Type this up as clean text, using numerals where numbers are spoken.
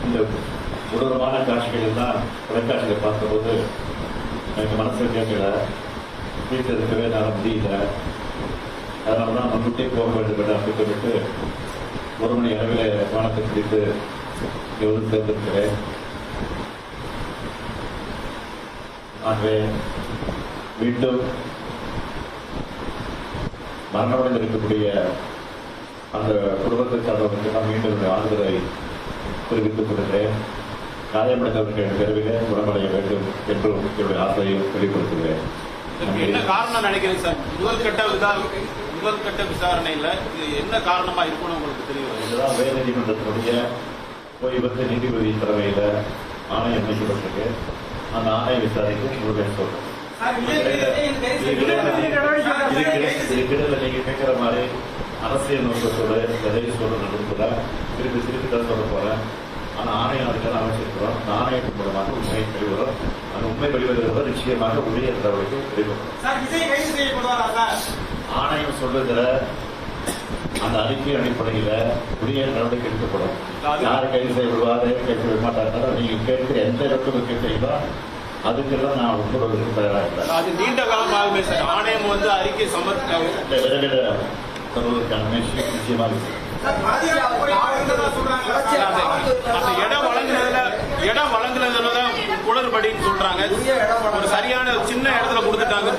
இந்த கொடூரமான காட்சிகள் எல்லாம் தொலைக்காட்சியில் பார்த்தபோது எனக்கு மனசு கேட்கல, வீட்டில் இருக்கவே என்னால் முடியல. அதனால தான் முன்கூட்டியே போக வேண்டும் என்று திட்டமிட்டு 1 மணி அளவில் வானத்தை பிடித்து எவ்வளவு தேர்ந்தெடுக்கிறேன். ஆகவே மீண்டும் மரணமடைந்து இருக்கக்கூடிய அந்த குடும்பத்திற்கானவர்களுக்கு நான் மீண்டும் ஆறுதலை தெரிவித்துக் கொள்கிறேன். காயமடைந்தவர்கள் விரைவில் குணமடைய வேண்டும் என்றும் என்னுடைய ஆசையை வெளிப்படுத்துகிறேன். என்ன காரணம் நினைக்கிறேன் சார்? முதல் கட்ட விசாரணையில இது என்ன காரணமா இருக்கும்னு உங்களுக்கு தெரியும்? இதுதான் உயர் நீதிமன்றத்தினுடைய ஓய்வு நீதிபதி தலைமையில ஆணையம் அமைக்கப்பட்டிருக்கு. அந்த ஆணைய விசாரித்து உங்களுடைய சொல்றேன். இதுக்கிடையில நீங்க கேட்கிற மாதிரி அரசியல் நோக்கத்தோடு எதையும் சொல்றது கூட திருப்பி தான் சொல்ல போறேன். ஆனா ஆணையம் அதுக்கெல்லாம் அமைச்சிருக்கிறோம். அந்த ஆணையத்தின் மூலமாக உண்மை வெளிவரும். அந்த உண்மை வெளிவருவதை நிச்சயமாக உரிய நடவடிக்கை வெளிவரும். ஆணையம் சொல்லுகிற அந்த அறிக்கை அடிப்படையில உரிய நடவடிக்கை எடுக்கப்படும். யாரு கைது செய்யப்படுவாரு, கைது செய்ய மாட்டாங்க. நீங்க கேட்கிற எந்த இடத்துல கேட்டீங்களோ அதுக்கெல்லாம் நான் ஒப்புறதுக்கு தயாராக இல்லை. அது நீண்ட காலமாகவே சார் ஆணையம் அறிக்கை விரைவில் சொல்வதற்கான முயற்சி நிச்சயமாக இடம் வழங்குனதுலதான் குளறுபடின்னு சொல்றாங்க. ஒரு சரியான சின்ன இடத்துல கொடுத்துட்டாங்க.